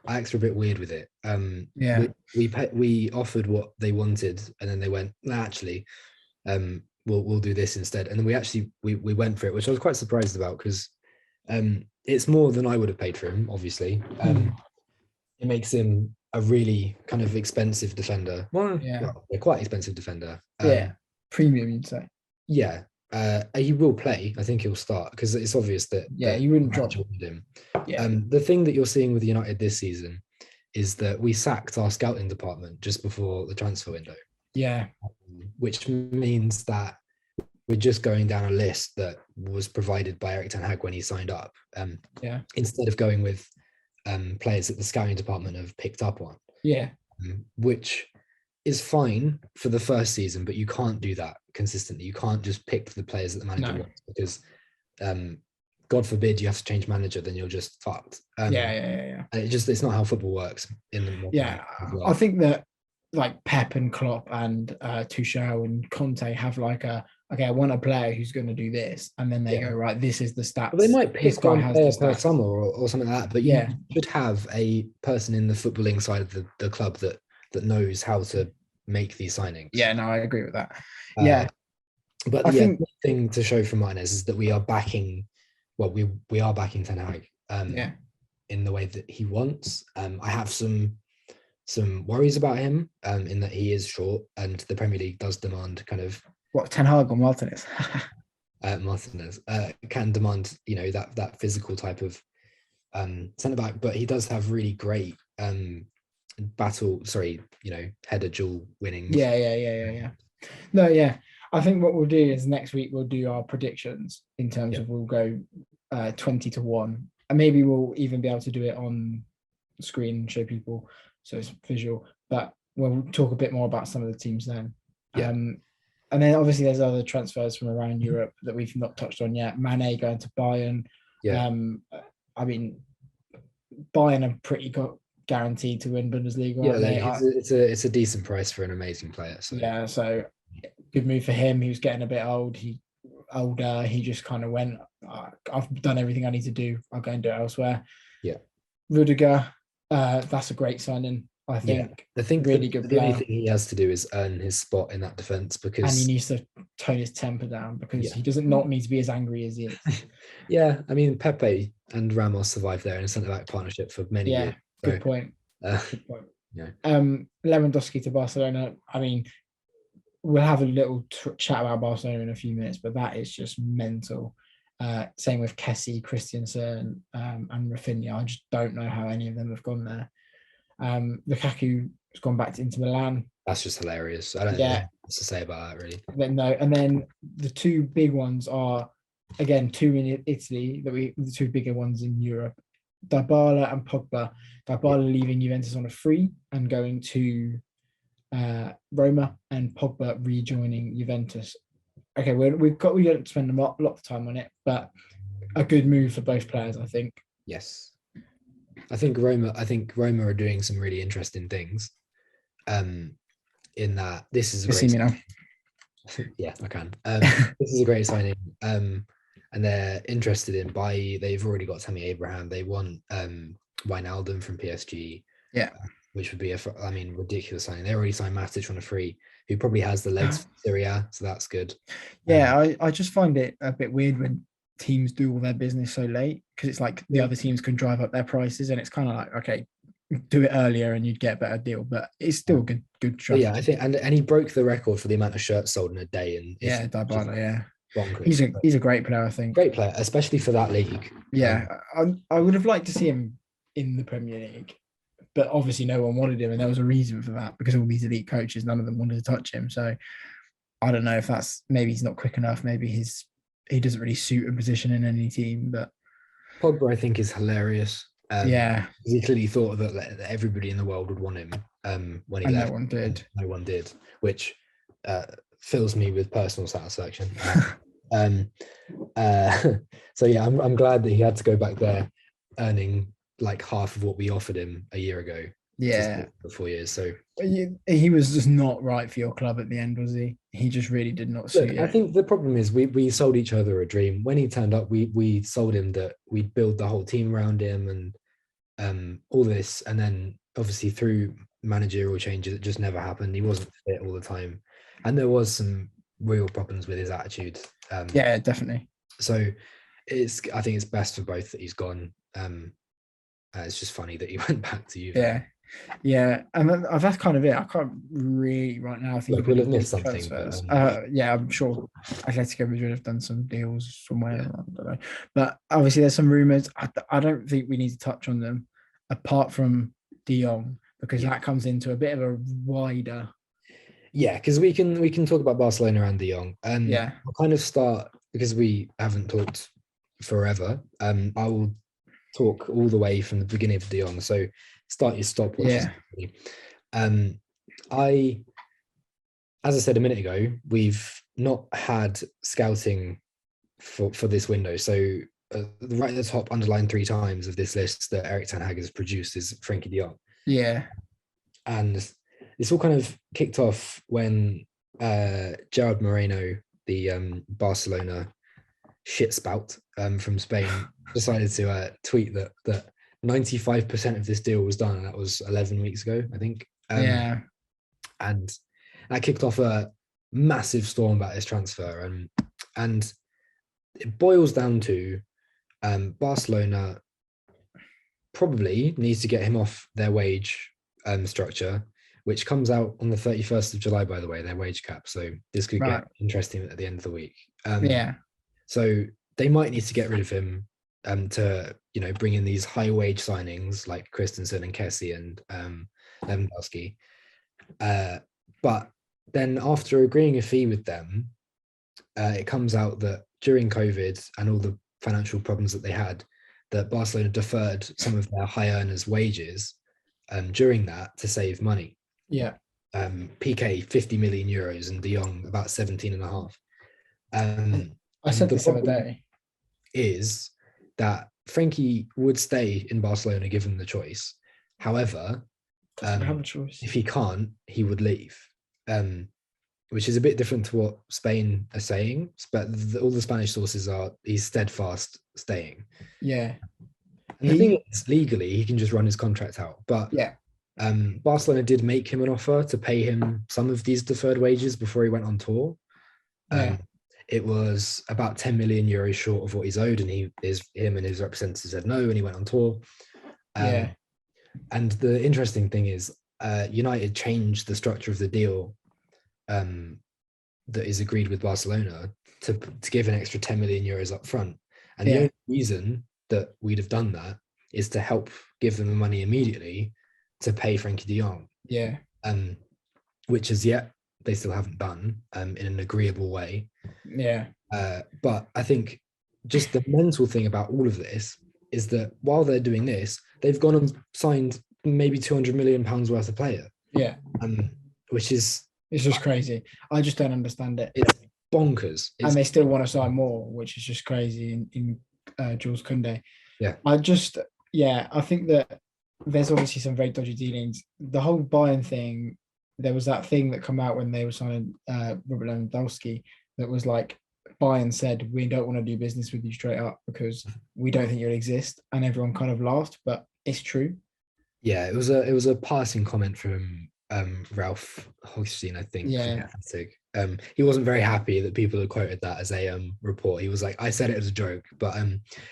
Ajax were a bit weird with it. We offered what they wanted, and then they went, actually, we'll do this instead. And then we went for it, which I was quite surprised about because it's more than I would have paid for him. Obviously, it makes him a really kind of expensive defender. Well, a quite expensive defender. Premium, you'd say. Yeah. He will play. I think he'll start because it's obvious that you wouldn't drop him. The thing that you're seeing with United this season is that we sacked our scouting department just before the transfer window. Yeah, which means that we're just going down a list that was provided by Erik ten Hag when he signed up. Instead of going with players that the scouting department have picked up on. Yeah, which is fine for the first season, but you can't do that consistently. You can't just pick the players that the manager wants because, God forbid, you have to change manager, then you're just fucked. It's not how football works in the well. I think that Pep and Klopp and Tuchel and Conte have I want a player who's going to do this, and then they go, right, this is the stats. Well, they might pick one player per summer or something like that, but you should have a person in the footballing side of the club that knows how to make these signings. Yeah, no, I agree with that. But I think the thing to show from Martinez is that we are backing Ten Hag in the way that he wants. I have some some worries about him, in that he is short, and the Premier League does demand kind of What, Ten Hag or Martinez? Martinez can demand, that physical type of centre back, but he does have really great header duel winning. Yeah. No, yeah. I think what we'll do is next week we'll do our predictions in terms of we'll go 20-1, and maybe we'll even be able to do it on screen and show people so it's visual. But we'll talk a bit more about some of the teams then. And then obviously there's other transfers from around Europe that we've not touched on yet. Mane going to Bayern. I mean, Bayern are pretty guaranteed to win Bundesliga. It's a decent price for an amazing player. So. Yeah, so good move for him. He was getting a bit older. He just kind of went, I've done everything I need to do. I'll go and do it elsewhere. Yeah. Rudiger, that's a great signing. I think really good the only thing he has to do is earn his spot in that defense, because he needs to tone his temper down, because he doesn't not need to be as angry as he is. Yeah, I mean, Pepe and Ramos survived there in a centre-back partnership for many years. So, good point. Yeah. Lewandowski to Barcelona. I mean, we'll have a little chat about Barcelona in a few minutes, but that is just mental. Same with Kessie, Christensen, and Rafinha. I just don't know how any of them have gone there. Lukaku has gone back to Inter Milan. That's just hilarious. I don't know what to say about that, really. No, and then the two big ones are, again, two in Italy, the two bigger ones in Europe. Dybala and Pogba. Dybala leaving Juventus on a free and going to Roma, and Pogba rejoining Juventus. Okay, we don't spend a lot of time on it, but a good move for both players, I think. Yes. I think Roma are doing some really interesting things. In that this is a great signing. Yeah, I can. This is a great signing. And they're interested in they've already got Tammy Abraham. They want Wijnaldum from PSG. Yeah. Which would be ridiculous signing. They already signed Matic on a free, who probably has the legs for Serie A, so that's good. Yeah, I just find it a bit weird when teams do all their business so late, because it's like the other teams can drive up their prices, and it's kind of like, okay, do it earlier and you'd get a better deal, but it's still good strategy. Yeah, I think, and he broke the record for the amount of shirts sold in a day. And Dybala, bonkers. He's a great player, I think. Great player, especially for that league. Yeah, I would have liked to see him in the Premier League, but obviously no one wanted him, and there was a reason for that, because all these elite coaches, none of them wanted to touch him. So I don't know if maybe he's not quick enough. Maybe he doesn't really suit a position in any team. But Pogba, I think, is hilarious. He clearly thought that everybody in the world would want him when he left. No one did. No one did, which fills me with personal satisfaction. So yeah, I'm glad that he had to go back there, earning like half of what we offered him a year ago. Yeah, for 4 years. So he was just not right for your club at the end, was he? He just really did not suit. I think the problem is we sold each other a dream. When he turned up, we sold him that we'd build the whole team around him and all this, and then obviously through managerial changes, it just never happened. He wasn't fit all the time, and there was some real problems with his attitude. Yeah, definitely. So I think it's best for both that he's gone. It's just funny that he went back to you. Yeah, and that's kind of it. I can't really right now think we'll have missed something. But, yeah, I'm sure Atletico Madrid have done some deals somewhere. Yeah. I don't know. But obviously, there's some rumors. I don't think we need to touch on them, apart from De Jong, because that comes into a bit of a wider. Yeah, because we can talk about Barcelona and De Jong. Yeah, I'll kind of start, because we haven't talked forever. I will talk all the way from the beginning of De Jong. So start your stopwatch. Yeah. As I said a minute ago, we've not had scouting for this window. So right at the top, underlined 3 times of this list that Erik ten Hag has produced is Frenkie de Jong. Yeah. And this all kind of kicked off when Gerard Moreno, the Barcelona shit spout from Spain, decided to tweet that 95% of this deal was done, and that was 11 weeks ago, I think. And that kicked off a massive storm about this transfer, and it boils down to Barcelona probably needs to get him off their wage structure, which comes out on the 31st of July, by the way, their wage cap. So this could get interesting at the end of the week. So they might need to get rid of him to, bring in these high wage signings like Christensen and Kessie and Lewandowski. But then after agreeing a fee with them, it comes out that during COVID and all the financial problems that they had, that Barcelona deferred some of their high earners' wages during that to save money. Yeah. PK 50 million euros and De Jong about 17 and a half. I said this the other day. Is that Frenkie would stay in Barcelona given the choice. However, have a choice. If he can't, he would leave. Which is a bit different to what Spain are saying, but all the Spanish sources are he's steadfast staying. Yeah. And the thing is, legally, he can just run his contract out. But Barcelona did make him an offer to pay him some of these deferred wages before he went on tour. It was about 10 million euros short of what he's owed, and him and his representative said no, and he went on tour. And the interesting thing is, United changed the structure of the deal that is agreed with Barcelona to give an extra 10 million euros up front. And the only reason that we'd have done that is to help give them the money immediately to pay Frenkie de Jong. Yeah. Which as yet they still haven't done in an agreeable way. Yeah. But I think just the mental thing about all of this is that while they're doing this, they've gone and signed maybe 200 million pounds worth of player. Yeah. Which is... It's just crazy. I just don't understand it. It's bonkers. And they still want to sign more, which is just crazy in Jules Koundé. Yeah. I think that there's obviously some very dodgy dealings. The whole Bayern thing, there was that thing that come out when they were signing Robert Lewandowski that was like, Bayern said, we don't want to do business with you straight up because we don't think you'll exist. And everyone kind of laughed, but it's true. Yeah, it was a passing comment from Ralph Hochstein, I think. Yeah. He wasn't very happy that people had quoted that as a report. He was like, I said it as a joke, but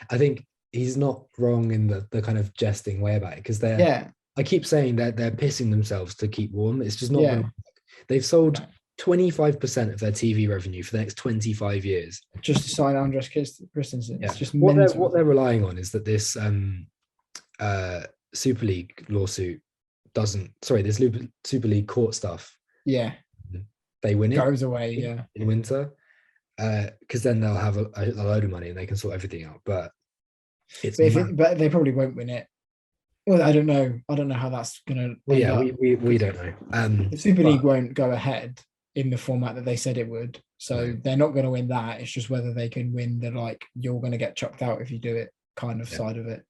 I think he's not wrong in the kind of jesting way about it, because I keep saying that they're pissing themselves to keep warm. It's just not gonna work. They've sold 25% of their TV revenue for the next 25 years just to sign Andres Christensen. It's just what they're relying on is that this Super League lawsuit this Super League court stuff, they win it, goes away in winter, because then they'll have a load of money and they can sort everything out. But but they probably won't win it. Well, I don't know how that's gonna we don't know. The Super League won't go ahead in the format that they said it would, so they're not going to win that. It's just whether they can win the you're going to get chucked out if you do it kind of side of it.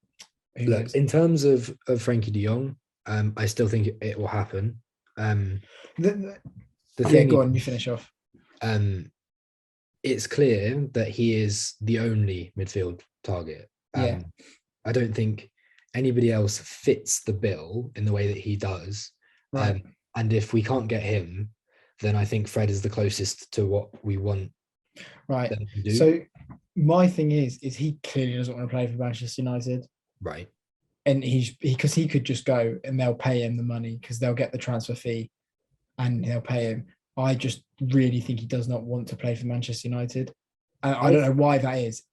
Look, in terms of Frenkie de Jong, I still think it will happen. The thing, go on, you finish off. It's clear that he is the only midfield target. I don't think anybody else fits the bill in the way that he does. Right. And if we can't get him, then I think Fred is the closest to what we want. Right. So my thing is he clearly doesn't want to play for Manchester United. Right. And because he could just go and they'll pay him the money because they'll get the transfer fee and they'll pay him. I just really think he does not want to play for Manchester United. And I don't know why that is.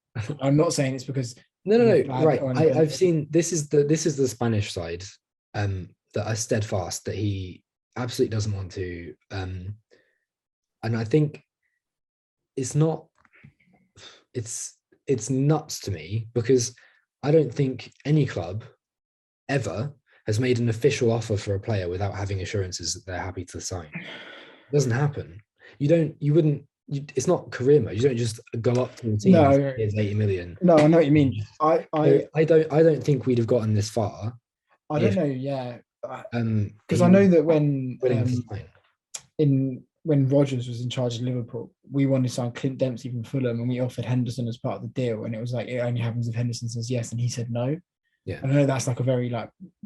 I'm not saying it's because no. Right. I've seen this is the Spanish side that are steadfast that he absolutely doesn't want to. And I think it's nuts to me because I don't think any club ever has made an official offer for a player without having assurances that they're happy to sign. It doesn't happen. It's not career mode. You don't just go up to the team and say, here's 80 million. No, I know what you mean. I don't think we'd have gotten this far. I don't know, yeah. Because I know that when Rodgers was in charge of Liverpool, we wanted to sign Clint Dempsey from Fulham and we offered Henderson as part of the deal, and it was like it only happens if Henderson says yes, and he said no. Yeah, I know that's a very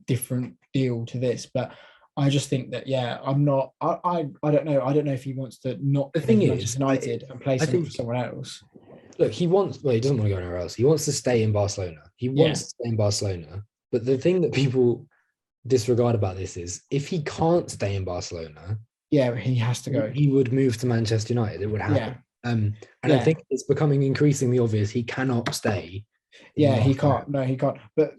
different deal to this, but I just think that I'm not. I don't know. I don't know if he wants to not. The thing is, Manchester United and play for someone else. Look, he doesn't want to go anywhere else. He wants to stay in Barcelona. He wants to stay in Barcelona. But the thing that people disregard about this is if he can't stay in Barcelona, Yeah, he has to go. he would move to Manchester United. It would happen. And I think it's becoming increasingly obvious he cannot stay. Yeah, he can't. No, he can't. But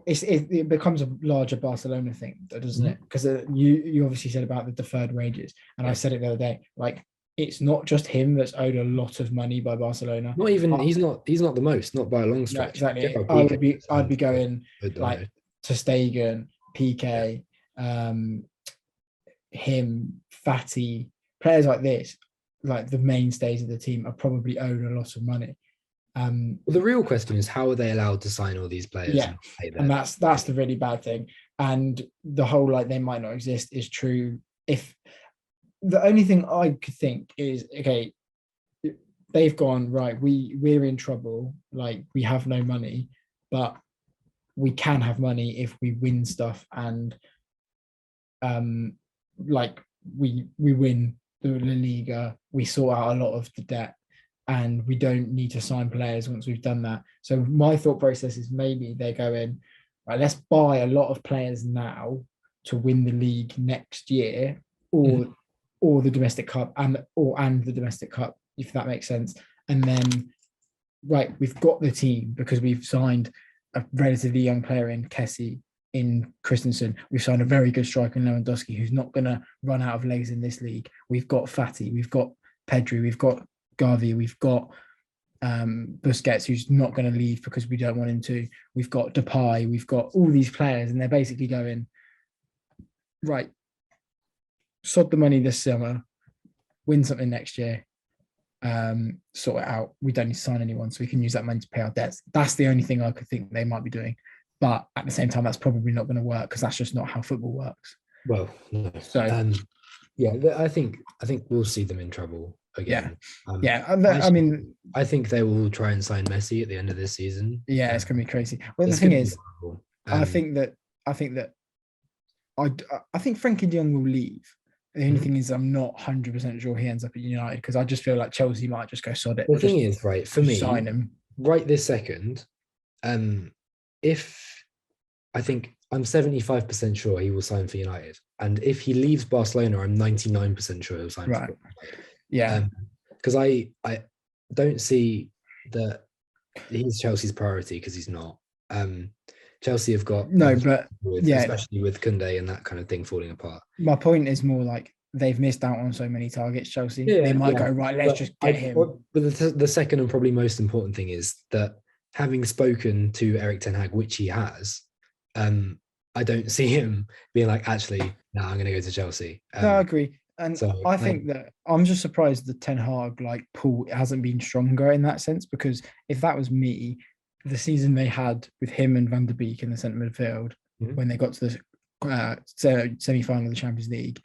it becomes a larger Barcelona thing, doesn't it? Because you obviously said about the deferred wages, and I said it the other day. Like, it's not just him that's owed a lot of money by Barcelona. Not even he's not the most, not by a long stretch. No, exactly. I'd be going like to Stegen, PK, him, Fatty, players like this, like the mainstays of the team, are probably owed a lot of money. Well, the real question is, how are they allowed to sign all these players? Yeah, and that's the really bad thing. And the whole like they might not exist is true. If the only thing I could think is, okay, they've gone right, we're in trouble, like we have no money, but we can have money if we win stuff, and like we win the La Liga, we sort out a lot of the debt, and we don't need to sign players once we've done that. So my thought process is maybe they're going, right, let's buy a lot of players now to win the league next year, or the domestic cup and the domestic cup, if that makes sense. And then, right, we've got the team because we've signed a relatively young player in Kessie, in Christensen. We've signed a very good striker in Lewandowski, who's not going to run out of legs in this league. We've got Fatty, we've got Pedri, we've got Gavi, we've got Busquets, who's not going to leave because we don't want him to. We've got Depay, we've got all these players, and they're basically going, right, sod the money this summer, win something next year, sort it out. We don't need to sign anyone, so we can use that money to pay our debts. That's the only thing I could think they might be doing. But at the same time, that's probably not going to work because that's just not how football works. Well, no. So, yeah, I think we'll see them in trouble again. I mean, I think they will try and sign Messi at the end of this season. Yeah, it's going to be crazy. Well, the thing is, I think Frenkie de Jong will leave. The only thing is, I'm not 100% sure he ends up at United because I just feel like Chelsea might just go sod it. The thing is, right, for me, sign him right this second. If I think I'm 75% sure he will sign for United, and if he leaves Barcelona, I'm 99% sure he'll sign for United. Yeah, because I don't see that he's Chelsea's priority because he's not. Chelsea have got especially with Koundé and that kind of thing falling apart. My point is more like they've missed out on so many targets. Chelsea, they might go right. Let's just get him. But the second and probably most important thing is that having spoken to Erik ten Hag, which he has, I don't see him being like, actually, no, I'm going to go to Chelsea. No, I agree. And so, I think that I'm just surprised the Ten Hag pull hasn't been stronger in that sense, because if that was me, the season they had with him and Van der Beek in the centre midfield when they got to the semi-final of the Champions League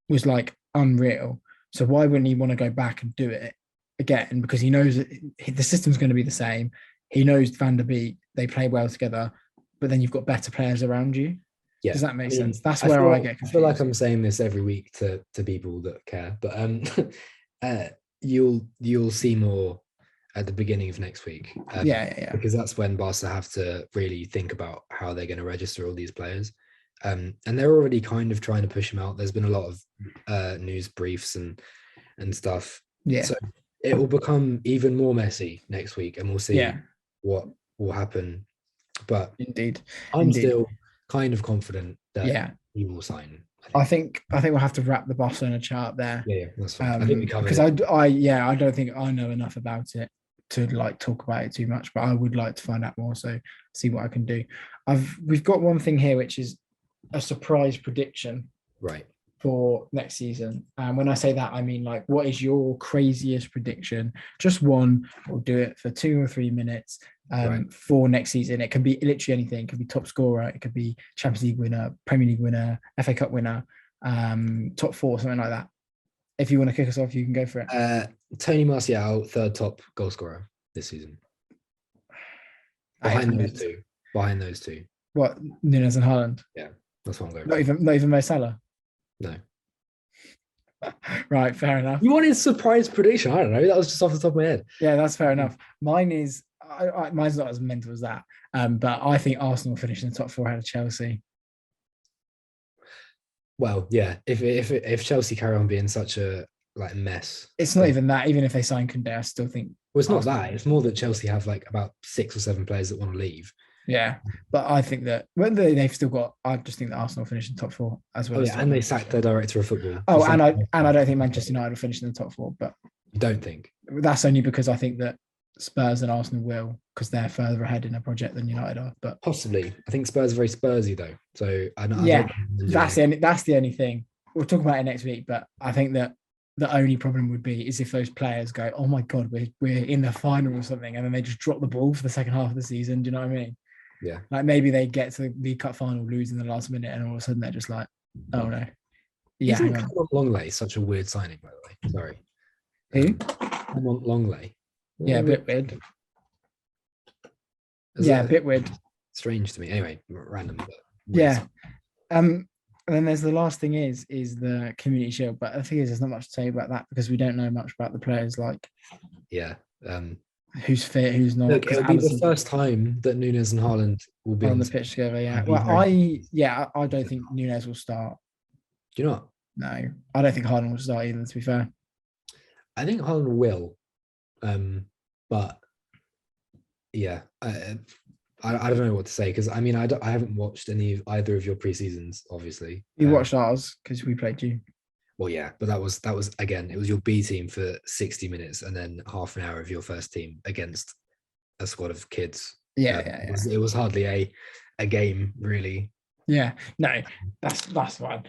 was like unreal. So why wouldn't he want to go back and do it again? Because he knows that the system's going to be the same. He knows Van der Beek, they play well together, but then you've got better players around you. Yeah. Does that make sense? That's where I get confused. I feel like I'm saying this every week to people that care, but you'll see more at the beginning of next week. Because that's when Barca have to really think about how they're going to register all these players. And they're already kind of trying to push them out. There's been a lot of news briefs and stuff. Yeah. So it will become even more messy next week, and we'll see what will happen. But indeed, I'm still kind of confident that he will sign. I think we'll have to wrap the Barcelona chart there. Yeah, that's fine. I think we covered because I don't think I know enough about it to talk about it too much, but I would like to find out more, so see what I can do. We've got one thing here which is a surprise prediction for next season, and when I say that, I mean what is your craziest prediction? Just one. We'll do it for 2 or 3 minutes for next season. It can be literally anything. It could be top scorer, it could be Champions League winner, Premier League winner, FA Cup winner, top 4, something like that. If you want to kick us off, you can go for it. Tony Martial, 3rd top goal scorer this season. Behind those two. What, Nunez and Haaland? Yeah, that's what I'm going. Not even Mo Salah. No. Right, fair enough. You wanted surprise prediction? I don't know. That was just off the top of my head. Yeah, that's fair enough. Mine is mine's not as mental as that. But I think Arsenal will finish in the top 4 ahead of Chelsea. Well, yeah. If Chelsea carry on being such a like mess, It's not even that. Even if they sign Koundé, I still think. well, it's not Arsenal. that. It's more that Chelsea have like about 6 or 7 players that want to leave. Yeah, but I think that when they've still got, I just think that Arsenal finish in top four as well Oh as yeah, and Tottenham. they sacked their director of football. Oh, and I don't think Manchester United will finish in the top four, but You don't think? that's only because I think that Spurs and Arsenal will, because they're further ahead in their project than United are. But Possibly. I think Spurs are very Spursy though. So I yeah, don't that's the only thing. We'll talk about it next week, but I think that the only problem would be is if those players go, oh my god, we're in the final or something, and then they just drop the ball for the second half of the season. Do you know what I mean? Yeah. Like maybe they get to the League Cup final, lose in the last minute, and all of a sudden they're just like, oh no. Yeah, Isn't Clement Longley such a weird signing, by the way? Sorry. Who? Clement Longley. Yeah, a bit weird. Yeah, a bit weird. Strange to me. Anyway, random. But yeah. And then there's the last thing is the Community Shield. But the thing is, there's not much to say about that because we don't know much about the players. Like, yeah, who's fit, who's not. Look, it'll be the first time that Nunez and Haaland will be on the pitch together. Yeah. Well, I don't think Nunez will start. Do you not? No, I don't think Haaland will start either. To be fair, I think Haaland will, but yeah, I don't know what to say because I mean I haven't watched either of your pre-seasons, obviously. You watched ours because we played you. Well, yeah, but that was again, it was your B team for 60 minutes and then half an hour of your first team against a squad of kids. Yeah, It was hardly a game, really. Yeah, no, that's fine.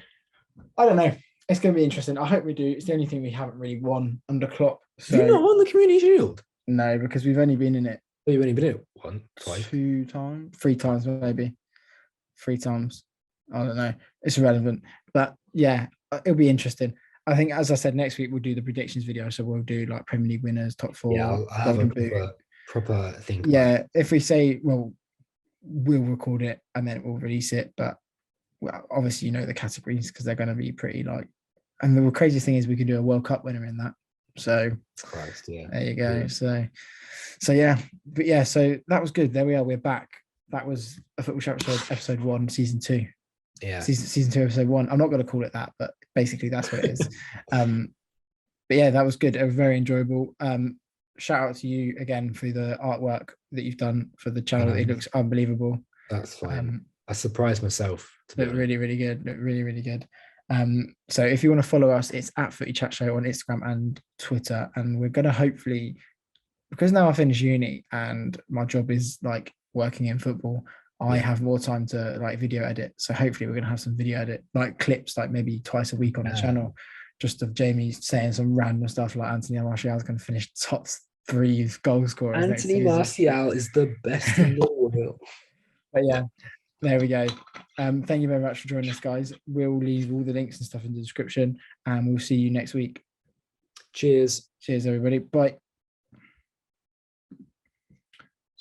I don't know. It's going to be interesting. I hope we do. It's the only thing we haven't really won under Klopp. So... Have you not won the Community Shield? No, because we've only been in it. Well, you've only been in it one, twice, 2 times, 3 times maybe, 3 times. I don't know. It's irrelevant, but yeah, it'll be interesting. I think, as I said, next week we'll do the predictions video. So we'll do like Premier League winners, top 4. Yeah, I'll have a proper thing. Yeah, if we say, well, we'll record it and then we'll release it, but well, obviously the categories because they're going to be pretty like. And the craziest thing is we can do a World Cup winner in that. So Christ, yeah. There you go. Yeah. So yeah, but yeah, so that was good. There we are. We're back. That was a Football Chat episode 1, season 2. Yeah. Season 2, episode 1. I'm not going to call it that, but basically that's what it is. But yeah, that was good. It was very enjoyable. Shout out to you again for the artwork that you've done for the channel. It looks unbelievable. That's fine. I surprised myself. Looked really, really good. Looked really, really good. So if you want to follow us, it's at Footy Chat Show on Instagram and Twitter. And we're going to hopefully, because now I finished uni and my job is like working in football, I have more time to like video edit. So hopefully we're going to have some video edit, like clips, like maybe twice a week on the channel, just of Jamie saying some random stuff like Anthony Martial is going to finish top 3 goal scorers. Anthony Martial is the best in the world. But yeah, there we go. Thank you very much for joining us, guys. We'll leave all the links and stuff in the description and we'll see you next week. Cheers. Cheers, everybody. Bye.